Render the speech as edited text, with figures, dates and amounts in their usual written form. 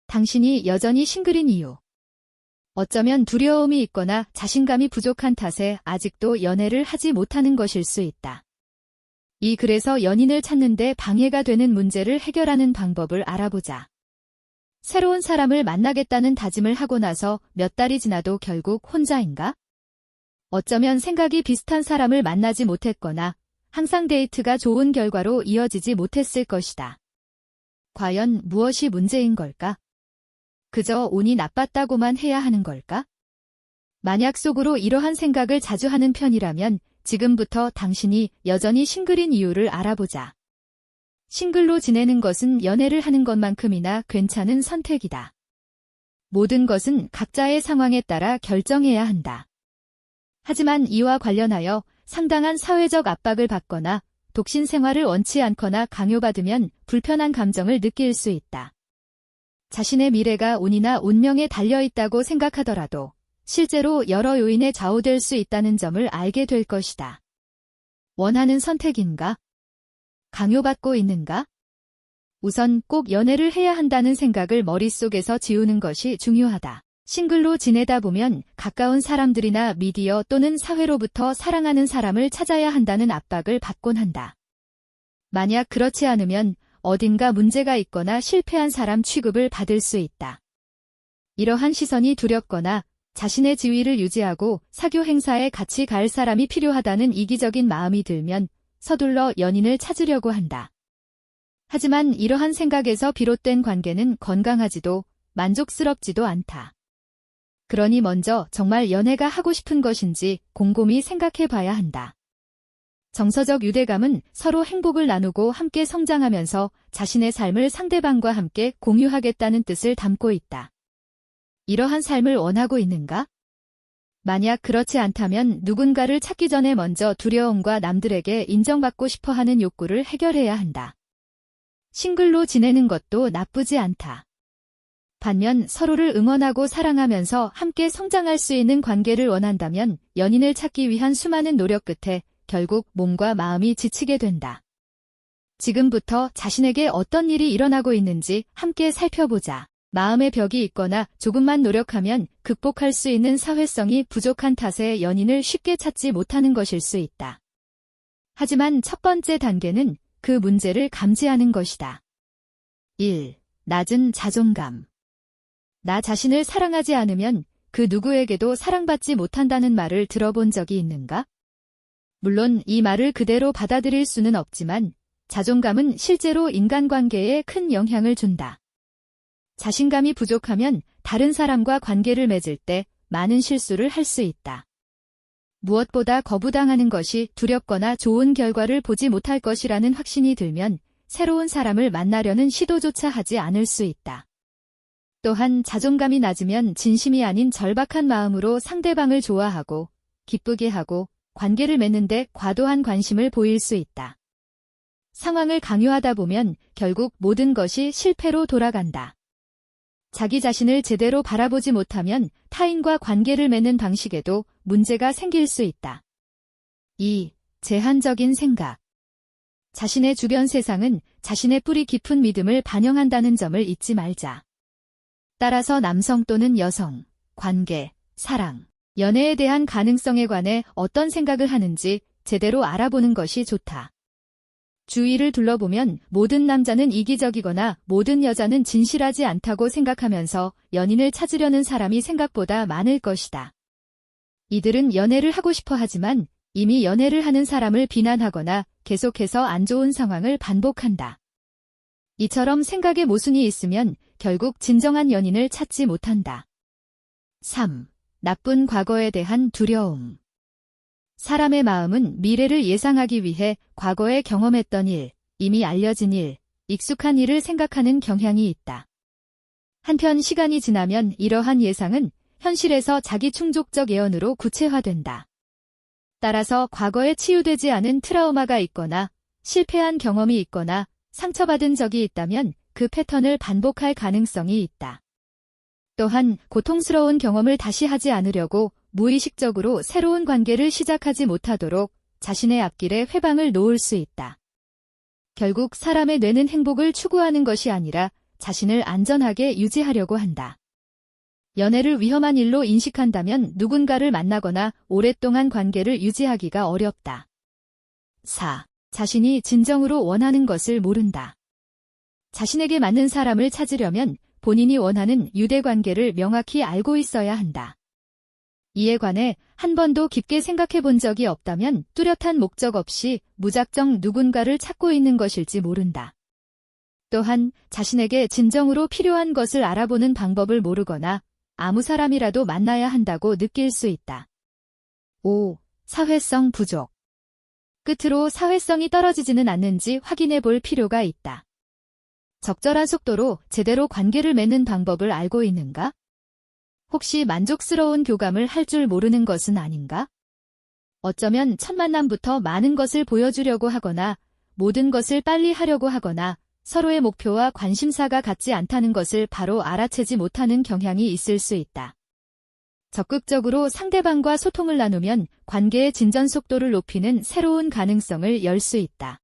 당신이 여전히 싱글인 이유. 어쩌면 두려움이 있거나 자신감이 부족한 탓에 아직도 연애를 하지 못하는 것일 수 있다. 이 글에서 연인을 찾는데 방해가 되는 문제를 해결하는 방법을 알아보자. 새로운 사람을 만나겠다는 다짐을 하고 나서 몇 달이 지나도 결국 혼자인가? 어쩌면 생각이 비슷한 사람을 만나지 못했거나 항상 데이트가 좋은 결과로 이어지지 못했을 것이다. 과연 무엇이 문제인 걸까? 그저 운이 나빴다고만 해야 하는 걸까? 만약 속으로 이러한 생각을 자주 하는 편이라면 지금부터 당신이 여전히 싱글인 이유를 알아보자. 싱글로 지내는 것은 연애를 하는 것만큼이나 괜찮은 선택이다. 모든 것은 각자의 상황에 따라 결정해야 한다. 하지만 이와 관련하여 상당한 사회적 압박을 받거나 독신 생활을 원치 않거나 강요받으면 불편한 감정을 느낄 수 있다. 자신의 미래가 운이나 운명에 달려있다고 생각하더라도 실제로 여러 요인에 좌우될 수 있다는 점을 알게 될 것이다. 원하는 선택인가? 강요받고 있는가? 우선 꼭 연애를 해야 한다는 생각을 머릿속에서 지우는 것이 중요하다. 싱글로 지내다 보면 가까운 사람들이나 미디어 또는 사회로부터 사랑하는 사람을 찾아야 한다는 압박을 받곤 한다. 만약 그렇지 않으면 어딘가 문제가 있거나 실패한 사람 취급을 받을 수 있다. 이러한 시선이 두렵거나 자신의 지위를 유지하고 사교 행사에 같이 갈 사람이 필요하다는 이기적인 마음이 들면 서둘러 연인을 찾으려고 한다. 하지만 이러한 생각에서 비롯된 관계는 건강하지도 만족스럽지도 않다. 그러니 먼저 정말 연애가 하고 싶은 것인지 곰곰이 생각해 봐야 한다. 정서적 유대감은 서로 행복을 나누고 함께 성장하면서 자신의 삶을 상대방과 함께 공유하겠다는 뜻을 담고 있다. 이러한 삶을 원하고 있는가? 만약 그렇지 않다면 누군가를 찾기 전에 먼저 두려움과 남들에게 인정받고 싶어 하는 욕구를 해결해야 한다. 싱글로 지내는 것도 나쁘지 않다. 반면 서로를 응원하고 사랑하면서 함께 성장할 수 있는 관계를 원한다면 연인을 찾기 위한 수많은 노력 끝에 결국 몸과 마음이 지치게 된다. 지금부터 자신에게 어떤 일이 일어나고 있는지 함께 살펴보자. 마음의 벽이 있거나 조금만 노력하면 극복할 수 있는 사회성이 부족한 탓에 연인을 쉽게 찾지 못하는 것일 수 있다. 하지만 첫 번째 단계는 그 문제를 감지하는 것이다. 1. 낮은 자존감. 나 자신을 사랑하지 않으면 그 누구에게도 사랑받지 못한다는 말을 들어본 적이 있는가? 물론 이 말을 그대로 받아들일 수는 없지만 자존감은 실제로 인간관계에 큰 영향을 준다. 자신감이 부족하면 다른 사람과 관계를 맺을 때 많은 실수를 할 수 있다. 무엇보다 거부당하는 것이 두렵거나 좋은 결과를 보지 못할 것이라는 확신이 들면 새로운 사람을 만나려는 시도조차 하지 않을 수 있다. 또한 자존감이 낮으면 진심이 아닌 절박한 마음으로 상대방을 좋아하고 기쁘게 하고 관계를 맺는데 과도한 관심을 보일 수 있다. 상황을 강요하다 보면 결국 모든 것이 실패로 돌아간다. 자기 자신을 제대로 바라보지 못하면 타인과 관계를 맺는 방식에도 문제가 생길 수 있다. 2. 제한적인 생각. 자신의 주변 세상은 자신의 뿌리 깊은 믿음을 반영한다는 점을 잊지 말자. 따라서 남성 또는 여성, 관계, 사랑, 연애에 대한 가능성에 관해 어떤 생각을 하는지 제대로 알아보는 것이 좋다. 주위를 둘러보면 모든 남자는 이기적이거나 모든 여자는 진실하지 않다고 생각하면서 연인을 찾으려는 사람이 생각보다 많을 것이다. 이들은 연애를 하고 싶어 하지만 이미 연애를 하는 사람을 비난하거나 계속해서 안 좋은 상황을 반복한다. 이처럼 생각에 모순이 있으면 결국 진정한 연인을 찾지 못한다. 3. 나쁜 과거에 대한 두려움. 사람의 마음은 미래를 예상하기 위해 과거에 경험했던 일, 이미 알려진 일, 익숙한 일을 생각하는 경향이 있다. 한편 시간이 지나면 이러한 예상은 현실에서 자기 충족적 예언으로 구체화된다. 따라서 과거에 치유되지 않은 트라우마가 있거나 실패한 경험이 있거나 상처받은 적이 있다면 그 패턴을 반복할 가능성이 있다. 또한 고통스러운 경험을 다시 하지 않으려고 무의식적으로 새로운 관계를 시작하지 못하도록 자신의 앞길에 회방을 놓을 수 있다. 결국 사람의 뇌는 행복을 추구하는 것이 아니라 자신을 안전하게 유지하려고 한다. 연애를 위험한 일로 인식한다면 누군가를 만나거나 오랫동안 관계를 유지하기가 어렵다. 4. 자신이 진정으로 원하는 것을 모른다. 자신에게 맞는 사람을 찾으려면 본인이 원하는 유대관계를 명확히 알고 있어야 한다. 이에 관해 한 번도 깊게 생각해 본 적이 없다면 뚜렷한 목적 없이 무작정 누군가를 찾고 있는 것일지 모른다. 또한 자신에게 진정으로 필요한 것을 알아보는 방법을 모르거나 아무 사람이라도 만나야 한다고 느낄 수 있다. 5. 사회성 부족. 끝으로 사회성이 떨어지지는 않는지 확인해 볼 필요가 있다. 적절한 속도로 제대로 관계를 맺는 방법을 알고 있는가? 혹시 만족스러운 교감을 할 줄 모르는 것은 아닌가? 어쩌면 첫 만남부터 많은 것을 보여주려고 하거나 모든 것을 빨리 하려고 하거나 서로의 목표와 관심사가 같지 않다는 것을 바로 알아채지 못하는 경향이 있을 수 있다. 적극적으로 상대방과 소통을 나누면 관계의 진전 속도를 높이는 새로운 가능성을 열 수 있다.